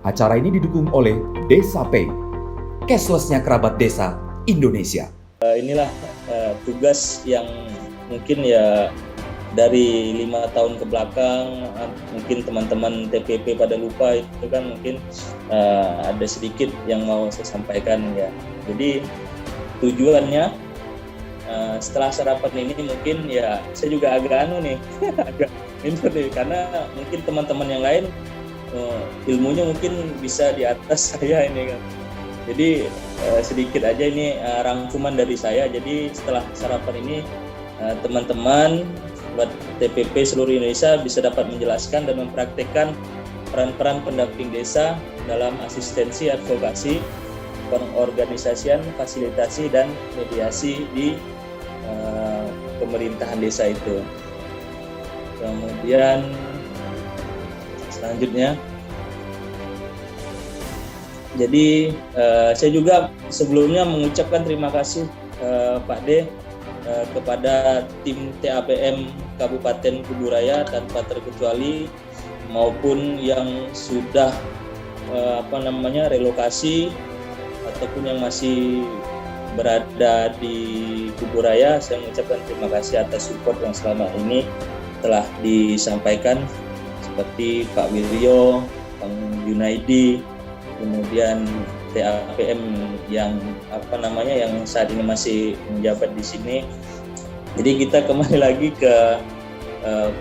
Acara ini didukung oleh Desa Pay, cashless-nya kerabat desa Indonesia. Inilah tugas yang mungkin ya dari 5 tahun ke belakang mungkin teman-teman TPP pada lupa, itu kan mungkin ada sedikit yang mau saya sampaikan ya. Jadi tujuannya setelah sarapan ini mungkin ya saya juga agak agak info nih, karena mungkin teman-teman yang lain ilmunya mungkin bisa di atas saya ini kan. Jadi sedikit aja ini rangkuman dari saya. Jadi setelah sarapan ini teman-teman buat TPP seluruh Indonesia bisa dapat menjelaskan dan mempraktekkan peran-peran pendamping desa dalam asistensi, advokasi, pengorganisasian, fasilitasi, dan mediasi di pemerintahan desa itu. Kemudian selanjutnya, jadi saya juga sebelumnya mengucapkan terima kasih Pak D kepada tim TAPM Kabupaten Kuburaya tanpa terkecuali, maupun yang sudah relokasi ataupun yang masih berada di Kuburaya. Saya mengucapkan terima kasih atas support yang selama ini telah disampaikan, seperti Pak Wiryo, Bang Junaidi, kemudian TAPM yang yang saat ini masih menjabat di sini. Jadi kita kembali lagi ke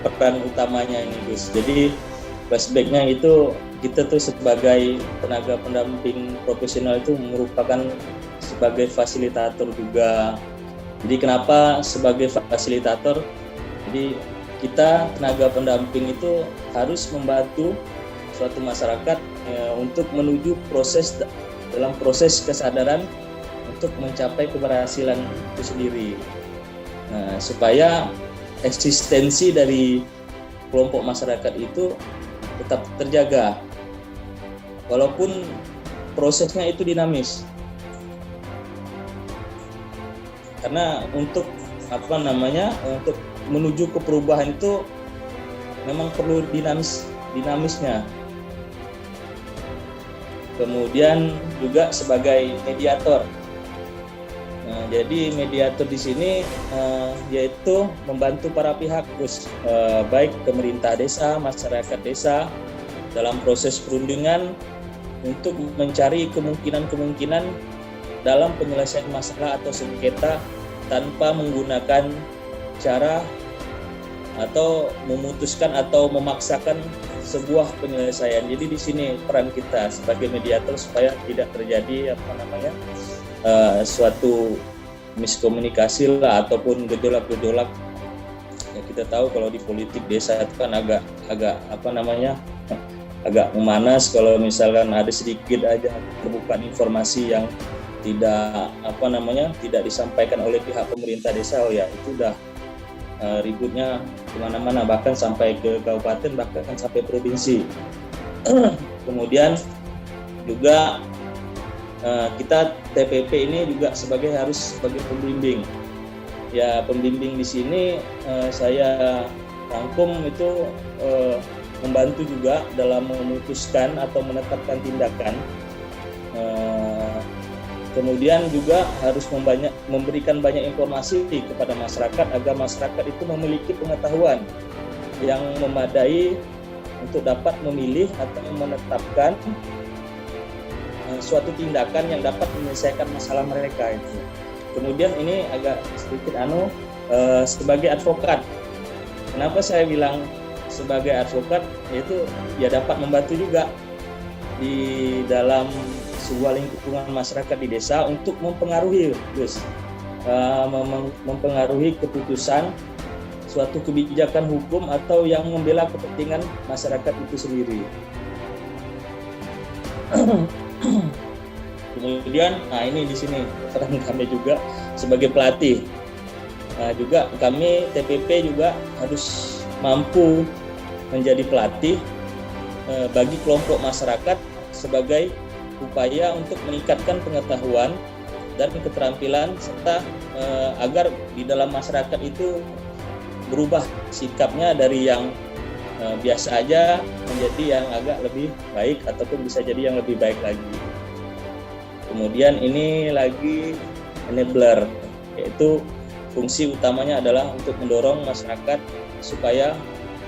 peran utamanya ini, Gus. Jadi flashbacknya itu kita tuh sebagai tenaga pendamping profesional itu merupakan sebagai fasilitator juga. Jadi kenapa sebagai fasilitator? Jadi kita tenaga pendamping itu harus membantu suatu masyarakat untuk menuju dalam proses kesadaran untuk mencapai keberhasilan itu sendiri. Nah, supaya eksistensi dari kelompok masyarakat itu tetap terjaga, walaupun prosesnya itu dinamis. Karena untuk untuk menuju ke perubahan itu memang perlu dinamisnya. Kemudian juga sebagai mediator. Nah, jadi mediator di sini yaitu membantu para pihak, baik pemerintah desa, masyarakat desa dalam proses perundingan untuk mencari kemungkinan-kemungkinan dalam penyelesaian masalah atau sengketa tanpa menggunakan cara atau memutuskan atau memaksakan sebuah penyelesaian. Jadi di sini peran kita sebagai mediator supaya tidak terjadi suatu miskomunikasi lah ataupun gejolak-gejolak. Ya, kita tahu kalau di politik desa itu kan agak memanas kalau misalkan ada sedikit aja terbuka informasi yang tidak disampaikan oleh pihak pemerintah desa, itu udah ributnya kemana-mana, bahkan sampai ke kabupaten, bahkan sampai provinsi. Kemudian juga kita TPP ini juga harus sebagai pembimbing. Ya, pembimbing di sini saya rangkum itu membantu juga dalam memutuskan atau menetapkan tindakan. Kemudian juga harus memberikan banyak informasi kepada masyarakat agar masyarakat itu memiliki pengetahuan yang memadai untuk dapat memilih atau menetapkan suatu tindakan yang dapat menyelesaikan masalah mereka itu. Kemudian ini agak sedikit sebagai advokat. Kenapa saya bilang sebagai advokat? Yaitu ya dapat membantu juga di dalam sebuah lingkungan masyarakat di desa untuk mempengaruhi keputusan suatu kebijakan hukum atau yang membela kepentingan masyarakat itu sendiri. Kemudian, ini di sini peran kami juga sebagai pelatih. Juga kami TPP juga harus mampu menjadi pelatih bagi kelompok masyarakat sebagai upaya untuk meningkatkan pengetahuan dan keterampilan serta agar di dalam masyarakat itu berubah sikapnya dari yang biasa aja menjadi yang agak lebih baik ataupun bisa jadi yang lebih baik lagi. Kemudian ini lagi enabler, yaitu fungsi utamanya adalah untuk mendorong masyarakat supaya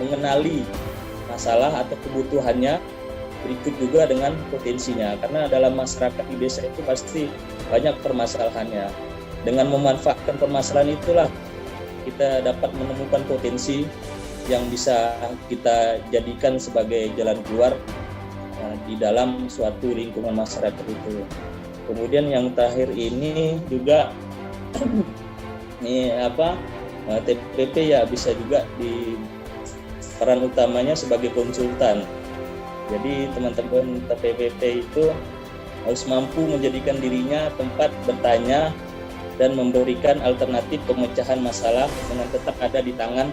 mengenali masalah atau kebutuhannya, berikut juga dengan potensinya. Karena dalam masyarakat di desa itu pasti banyak permasalahannya. Dengan memanfaatkan permasalahan itulah kita dapat menemukan potensi yang bisa kita jadikan sebagai jalan keluar di dalam suatu lingkungan masyarakat itu. Kemudian yang terakhir ini juga ini TPP ya bisa juga di peran utamanya sebagai konsultan. Jadi teman-teman TPP itu harus mampu menjadikan dirinya tempat bertanya dan memberikan alternatif pemecahan masalah dengan tetap ada di tangan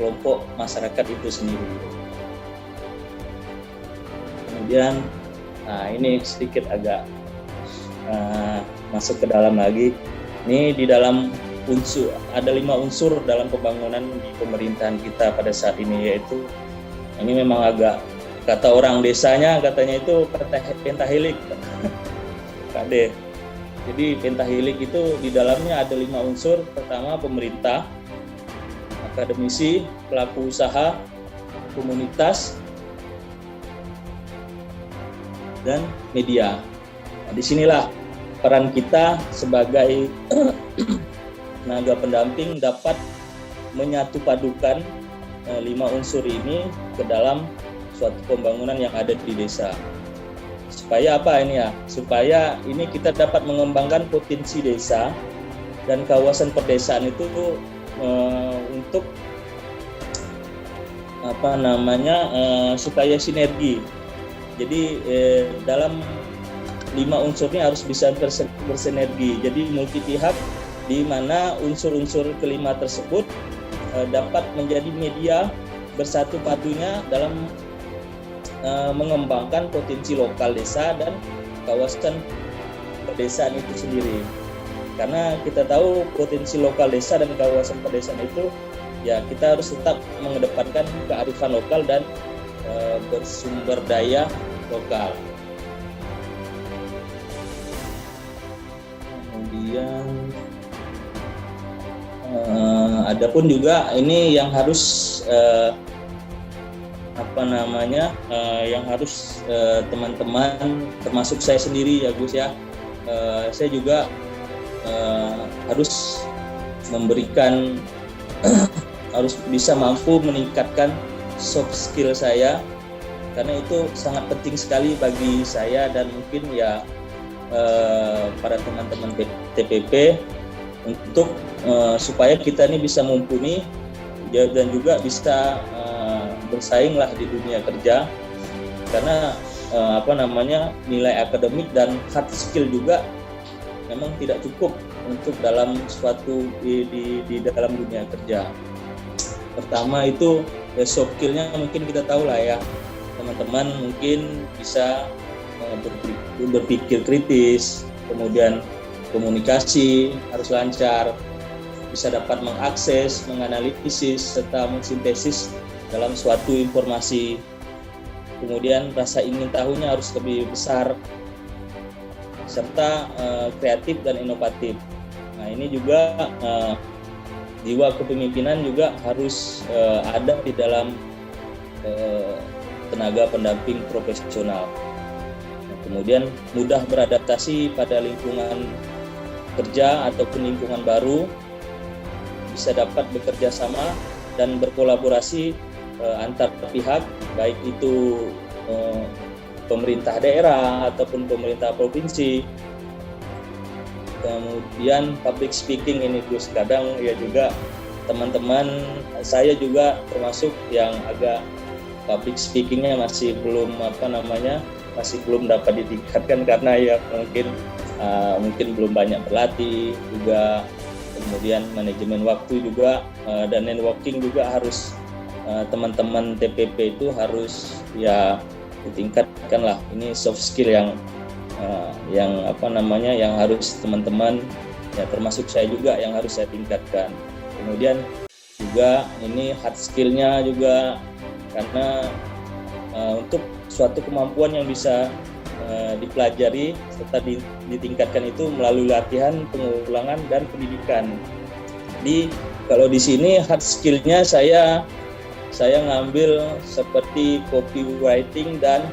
kelompok masyarakat itu sendiri. Kemudian, ini sedikit agak masuk ke dalam lagi. Ini di dalam unsur, ada 5 unsur dalam pembangunan di pemerintahan kita pada saat ini, yaitu ini memang agak, kata orang desanya katanya itu pentahelik, KD. Jadi pentahelik itu di dalamnya ada 5 unsur. Pertama pemerintah, akademisi, pelaku usaha, komunitas, dan media. Nah, disinilah peran kita sebagai tenaga pendamping dapat menyatupadukan 5 unsur ini ke dalam suatu pembangunan yang ada di desa. Supaya apa ini ya? Supaya ini kita dapat mengembangkan potensi desa dan kawasan perdesaan itu untuk supaya sinergi. Jadi dalam 5 unsur ini harus bisa bersinergi. Jadi multi pihak, di mana unsur-unsur kelima tersebut dapat menjadi media bersatu padunya dalam mengembangkan potensi lokal desa dan kawasan pedesaan itu sendiri. Karena kita tahu potensi lokal desa dan kawasan pedesaan itu, ya kita harus tetap mengedepankan kearifan lokal dan bersumber daya lokal. Kemudian adapun juga ini yang harus yang harus teman-teman, termasuk saya sendiri ya Gus ya, saya juga harus memberikan harus bisa mampu meningkatkan soft skill saya, karena itu sangat penting sekali bagi saya dan mungkin ya para teman-teman TPP untuk supaya kita ini bisa mumpuni dan juga bisa bersaing lah di dunia kerja. Karena nilai akademik dan hard skill juga memang tidak cukup untuk dalam suatu di dalam dunia kerja. Pertama itu soft skill-nya mungkin kita tahu lah ya, teman-teman mungkin bisa berpikir kritis, kemudian komunikasi harus lancar, bisa dapat mengakses, menganalisis, serta mensintesis dalam suatu informasi. Kemudian rasa ingin tahunya harus lebih besar, serta kreatif dan inovatif. Nah ini juga jiwa kepemimpinan juga harus ada di dalam tenaga pendamping profesional. Nah, kemudian mudah beradaptasi pada lingkungan kerja ataupun lingkungan baru, bisa dapat bekerja sama dan berkolaborasi antar pihak, baik itu pemerintah daerah ataupun pemerintah provinsi. Kemudian public speaking ini Gus, kadang ya juga teman-teman saya juga termasuk yang agak public speakingnya masih belum masih belum dapat ditingkatkan karena ya mungkin belum banyak berlatih juga. Kemudian manajemen waktu juga dan networking juga harus teman-teman TPP itu harus ya ditingkatkan lah. Ini soft skill yang harus teman-teman ya termasuk saya juga yang harus saya tingkatkan. Kemudian juga ini hard skill-nya juga karena untuk suatu kemampuan yang bisa dipelajari serta ditingkatkan itu melalui latihan, pengulangan, dan pendidikan. Jadi kalau di sini hard skill-nya saya ngambil seperti copywriting dan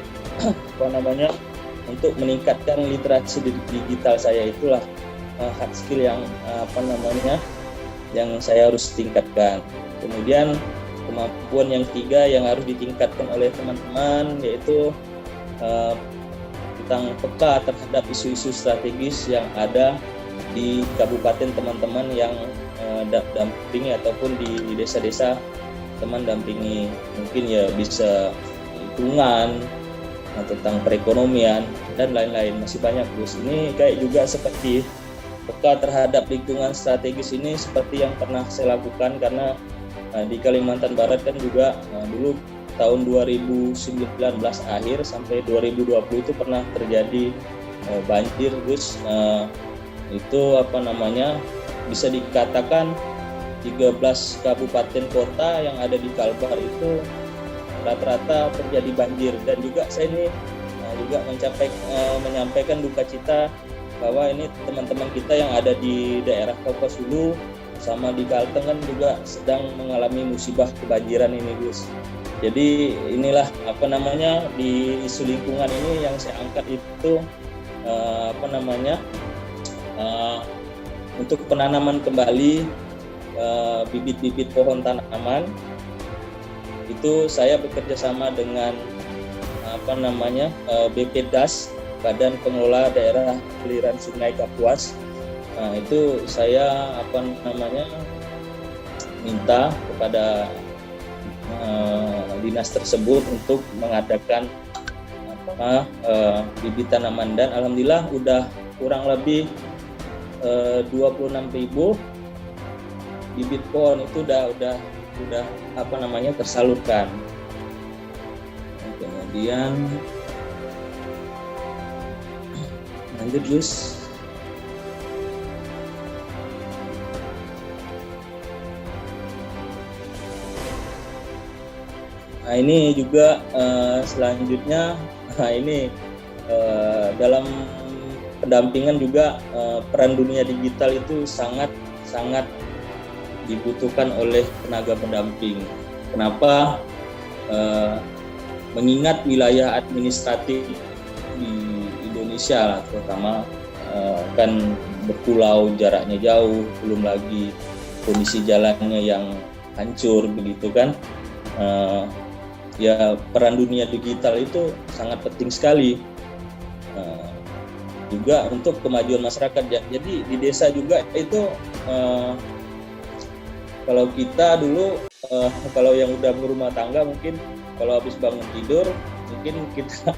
untuk meningkatkan literasi digital saya, itulah hard skill yang yang saya harus tingkatkan. Kemudian kemampuan yang ketiga yang harus ditingkatkan oleh teman-teman yaitu tentang peka terhadap isu-isu strategis yang ada di kabupaten teman-teman yang dampingi ataupun di desa-desa teman dampingi. Mungkin ya bisa lingkungan, tentang perekonomian dan lain-lain, masih banyak Gus. Ini kayak juga seperti peka terhadap lingkungan strategis ini seperti yang pernah saya lakukan, karena di Kalimantan Barat kan juga dulu tahun 2019 akhir sampai 2020 itu pernah terjadi banjir Gus. Itu bisa dikatakan 13 kabupaten kota yang ada di Kalbar itu rata-rata terjadi banjir, dan juga saya ini juga menyampaikan duka cita bahwa ini teman-teman kita yang ada di daerah Kapuas Hulu sama di Kalteng kan juga sedang mengalami musibah kebanjiran ini Gus. Jadi inilah di isu lingkungan ini yang saya angkat itu untuk penanaman kembali bibit-bibit pohon tanaman. Itu saya bekerja sama dengan BPDAS, Badan Pengelola Daerah Aliran Sungai Kapuas. Nah, itu saya minta kepada dinas tersebut untuk mengadakan bibit tanaman, dan alhamdulillah udah kurang lebih 26.000 bibit pohon itu udah tersalurkan. Kemudian lanjut Gus. Nah ini juga selanjutnya, dalam pendampingan juga peran dunia digital itu sangat dibutuhkan oleh tenaga pendamping. Kenapa? Mengingat wilayah administratif di Indonesia terutama kan berpulau, jaraknya jauh, belum lagi kondisi jalannya yang hancur begitu kan. Ya peran dunia digital itu sangat penting sekali juga untuk kemajuan masyarakat. Jadi di desa juga itu kalau kita dulu kalau yang udah berumah tangga mungkin kalau habis bangun tidur mungkin kita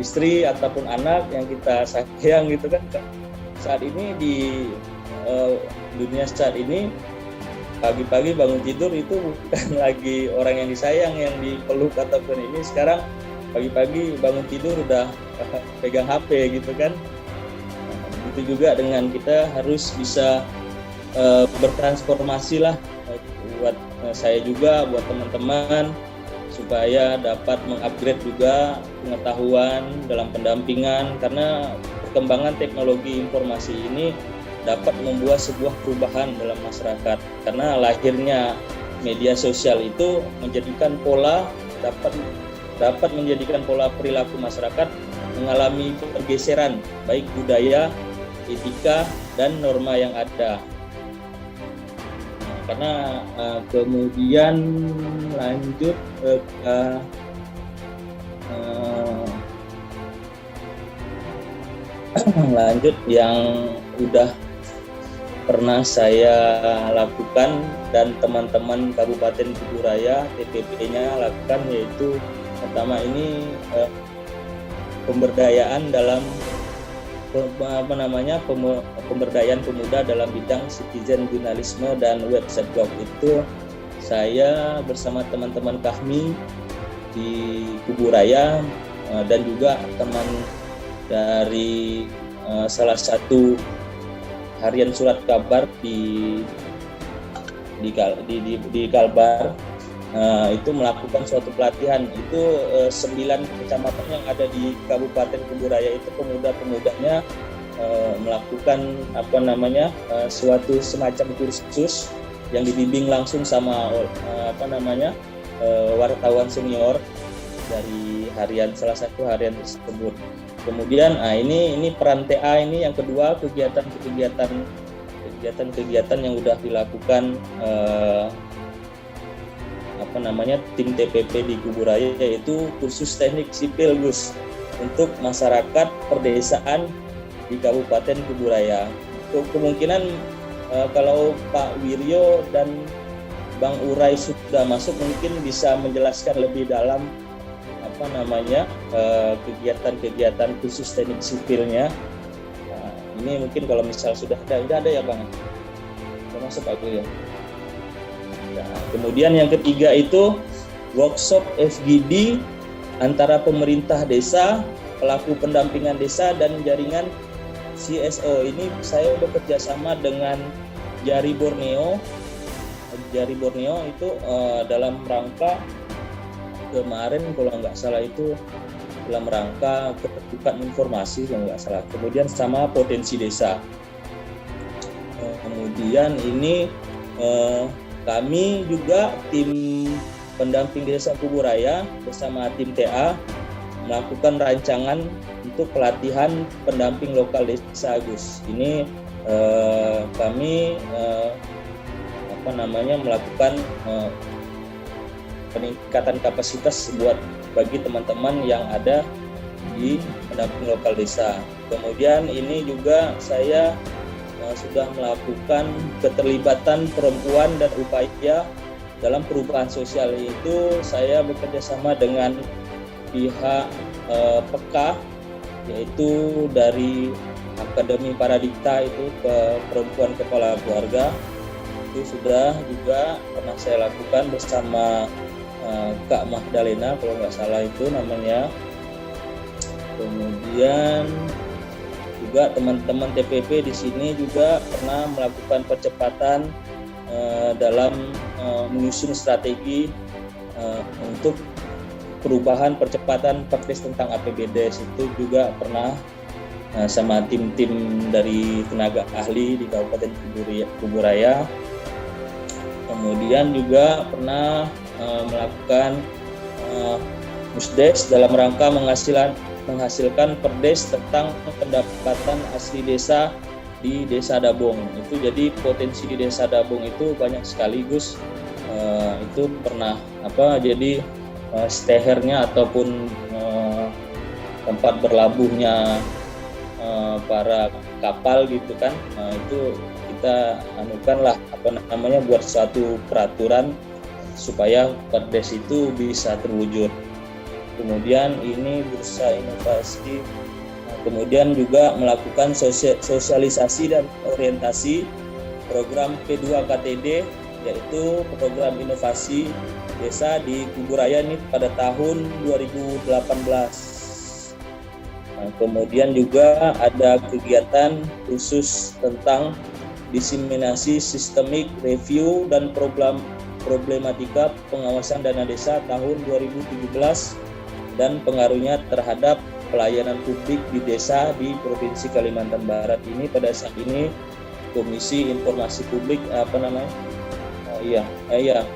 istri ataupun anak yang kita sayang gitu kan, saat ini di dunia saat ini pagi-pagi bangun tidur itu bukan lagi orang yang disayang yang dipeluk ataupun ini, sekarang pagi-pagi bangun tidur udah pegang HP gitu kan. Begitu juga dengan kita harus bisa bertransformasi lah, buat saya juga, buat teman-teman, supaya dapat mengupgrade juga pengetahuan dalam pendampingan, karena perkembangan teknologi informasi ini dapat membuat sebuah perubahan dalam masyarakat, karena lahirnya media sosial itu menjadikan dapat menjadikan pola perilaku masyarakat mengalami pergeseran baik budaya, etika, dan norma yang ada. Karena kemudian lanjut yang udah pernah saya lakukan dan teman-teman Kabupaten Kuburaya TPP-nya lakukan, yaitu pertama ini pemberdayaan dalam pemberdayaan pemuda dalam bidang citizen jurnalisme dan website blog. Itu saya bersama teman-teman kami di Kuburaya dan juga teman dari salah satu harian surat kabar di Kalbar, itu melakukan suatu pelatihan. Itu 9 kecamatan yang ada di Kabupaten Kuburaya itu pemuda-pemudanya melakukan suatu semacam kursus yang dibimbing langsung sama wartawan senior dari salah satu harian tersebut. Kemudian ini peran TA ini yang kedua, kegiatan yang sudah dilakukan tim TPP di Kuburaya, yaitu kursus teknik sipil Gus untuk masyarakat perdesaan di Kabupaten Kuburaya. Kemungkinan kalau Pak Wiryo dan Bang Urai sudah masuk, mungkin bisa menjelaskan lebih dalam kegiatan khusus teknik sipilnya. Ini mungkin kalau misal sudah ada ya Bang. Termasuk Pak Wiryo. Nah, kemudian yang ketiga itu workshop FGD antara pemerintah desa, pelaku pendampingan desa, dan jaringan CSO. Ini saya bekerja sama dengan Jari Borneo itu dalam rangka kemarin kalau nggak salah itu dalam rangka keterbukaan informasi kalau nggak salah. Kemudian sama potensi desa. Kemudian ini kami juga tim pendamping desa Kuburaya bersama tim TA melakukan rancangan untuk pelatihan pendamping lokal desa Gus. Ini kami melakukan peningkatan kapasitas bagi teman-teman yang ada di pendamping lokal desa. Kemudian ini juga saya sudah melakukan keterlibatan perempuan dan upaya dalam perubahan sosial. Itu saya bekerja sama dengan pihak PEKA, yaitu dari Akademi Paradikta itu ke perempuan kepala keluarga. Itu sudah juga pernah saya lakukan bersama Kak Magdalena kalau nggak salah itu namanya. Kemudian juga teman-teman TPP di sini juga pernah melakukan percepatan dalam menyusun strategi untuk perubahan percepatan perdes tentang APBDes. Itu juga pernah sama tim-tim dari tenaga ahli di Kabupaten Kuburaya. Kemudian juga pernah melakukan musdes dalam rangka menghasilkan perdes tentang pendapatan asli desa di Desa Dabong. Itu jadi potensi di Desa Dabong itu banyak sekaligus. Itu pernah jadi stehernya ataupun tempat berlabuhnya para kapal gitu kan. Itu kita anukanlah buat suatu peraturan supaya perdes itu bisa terwujud. Kemudian ini bursa inovasi. Kemudian juga melakukan sosialisasi dan orientasi program P2KTD, yaitu program inovasi desa di Kuburaya ini pada tahun 2018. Kemudian juga ada kegiatan khusus tentang diseminasi sistemik review dan problematika pengawasan dana desa tahun 2017 dan pengaruhnya terhadap pelayanan publik di desa di Provinsi Kalimantan Barat. Ini pada saat ini Komisi Informasi Publik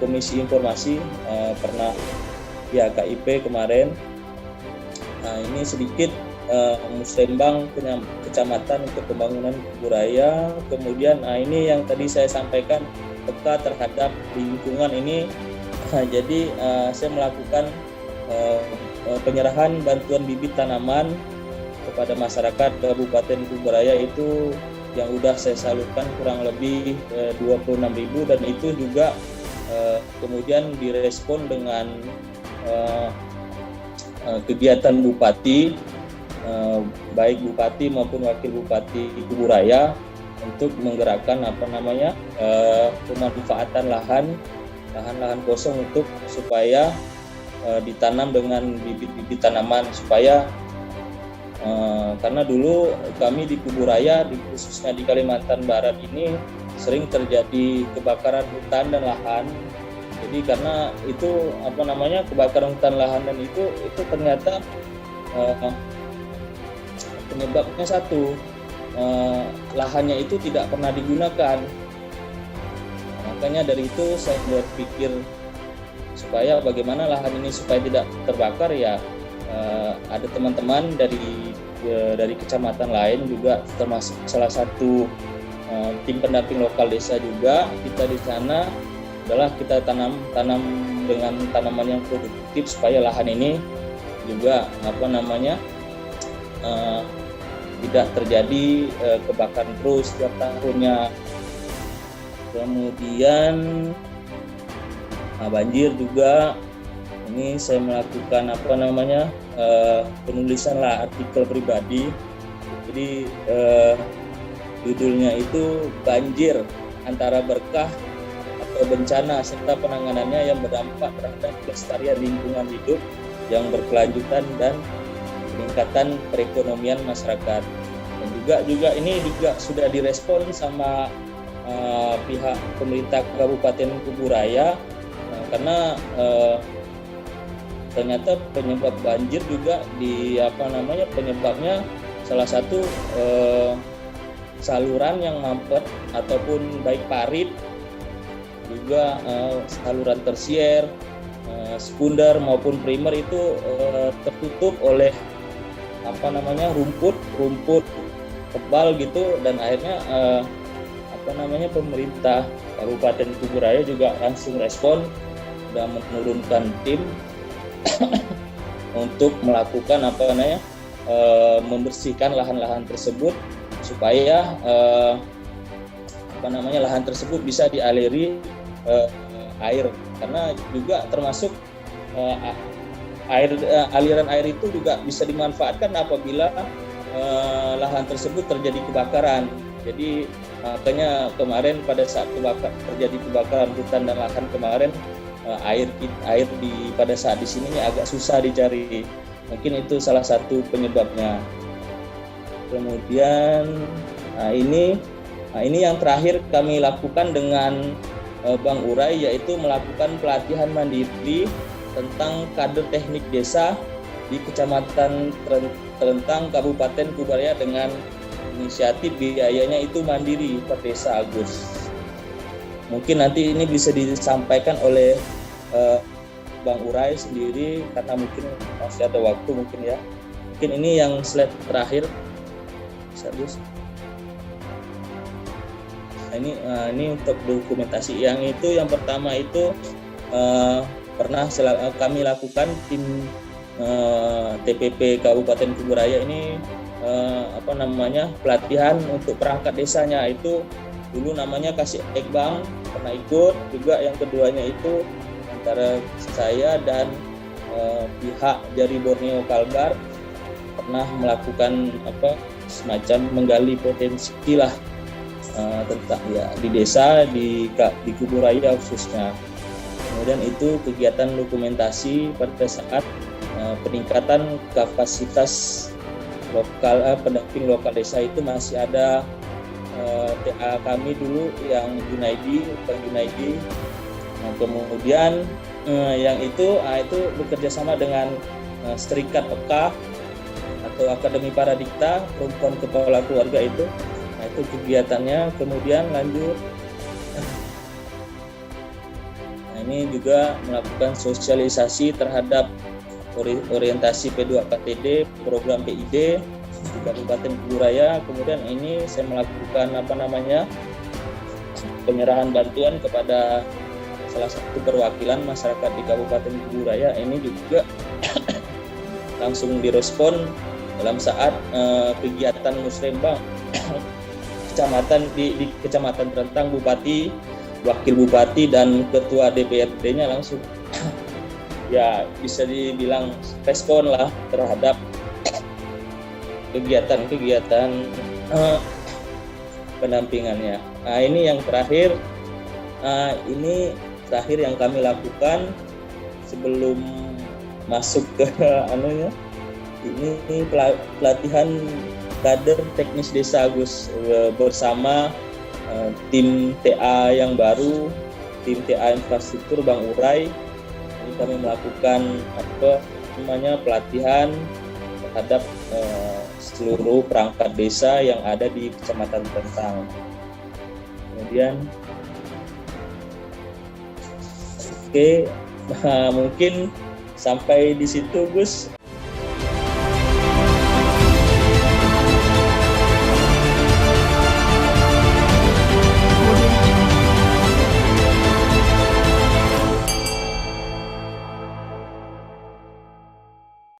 Komisi Informasi pernah KIP kemarin. Ini sedikit musrembang kecamatan untuk pembangunan Kuburaya. Kemudian ini yang tadi saya sampaikan peka terhadap lingkungan ini. Jadi saya melakukan penyerahan bantuan bibit tanaman kepada masyarakat Kabupaten Kuburaya itu yang sudah saya salurkan kurang lebih 26.000, dan itu juga kemudian direspon dengan kegiatan Bupati, baik Bupati maupun Wakil Bupati Kuburaya untuk menggerakkan pemanfaatan lahan kosong supaya ditanam dengan bibit-bibit tanaman, supaya karena dulu kami di Kuburaya, khususnya di Kalimantan Barat ini sering terjadi kebakaran hutan dan lahan Jadi karena itu kebakaran hutan lahan dan itu ternyata penyebabnya satu, lahannya itu tidak pernah digunakan. Makanya dari itu saya berpikir supaya bagaimana lahan ini supaya tidak terbakar ya, ada teman-teman dari kecamatan lain juga termasuk salah satu tim pendamping lokal desa juga, kita di sana adalah kita tanam dengan tanaman yang produktif supaya lahan ini juga tidak terjadi kebakaran terus setiap tahunnya. Kemudian banjir juga, ini saya melakukan penulisan artikel pribadi. Jadi judulnya itu banjir antara berkah atau bencana serta penanganannya yang berdampak terhadap kelestarian lingkungan hidup yang berkelanjutan dan peningkatan perekonomian masyarakat. Dan juga ini juga sudah direspon sama pihak pemerintah Kabupaten Kuburaya, karena ternyata penyebab banjir juga penyebabnya salah satu saluran yang mampet ataupun baik parit, juga saluran tersier, sekunder maupun primer itu tertutup oleh rumput tebal gitu, dan akhirnya pemerintah Kabupaten Kuburaya juga langsung respon dan menurunkan tim untuk melakukan membersihkan lahan-lahan tersebut supaya lahan tersebut bisa dialiri air, karena juga termasuk aliran air itu juga bisa dimanfaatkan apabila lahan tersebut terjadi kebakaran. Jadi makanya kemarin pada saat terjadi kebakaran hutan dan lahan kemarin, air pada saat di sini agak susah dicari. Mungkin itu salah satu penyebabnya. Kemudian ini yang terakhir kami lakukan dengan Bang Urai, yaitu melakukan pelatihan mandiri tentang kader teknik desa di Kecamatan Terentang Kabupaten Kuburaya dengan inisiatif biayanya itu mandiri per desa, Agus. Mungkin nanti ini bisa disampaikan oleh Bang Urai sendiri karena mungkin masih ada waktu mungkin ya. Mungkin ini yang slide terakhir, Agus. Ini untuk dokumentasi. Yang pertama itu pernah kami lakukan tim TPP Kabupaten Kuburaya ini pelatihan untuk perangkat desanya. Itu dulu namanya Kasih Ekbang, pernah ikut juga. Yang keduanya itu antara saya dan pihak dari Borneo Kalbar pernah melakukan semacam menggali potensi lah tentang di desa di Kuburaya khususnya. Kemudian itu kegiatan dokumentasi pada saat peningkatan kapasitas lokal pendamping lokal desa itu masih ada TA kami dulu yang Bang Junaidi. Nah, kemudian yang itu bekerja sama dengan Serikat PK atau Akademi Paradikta Perempuan Kepala Keluarga itu. Nah, itu kegiatannya. Kemudian lanjut. Nah, ini juga melakukan sosialisasi terhadap orientasi P2KTD, program PID di Kabupaten Kuburaya. Kemudian ini saya melakukan penyerahan bantuan kepada salah satu perwakilan masyarakat di Kabupaten Kuburaya. Ini juga langsung direspon dalam saat kegiatan musrembang kecamatan di Kecamatan Terentang. Bupati, Wakil Bupati dan Ketua DPRD-nya langsung ya bisa dibilang respon lah terhadap kegiatan pendampingannya. Nah, ini yang terakhir. Ini terakhir yang kami lakukan sebelum masuk ke ini pelatihan kader teknis desa, Agus, bersama tim TA yang baru tim TA Infrastruktur Bang Urai, ini kami melakukan pelatihan terhadap seluruh perangkat desa yang ada di Kecamatan Tentang. Kemudian mungkin sampai di situ Gus,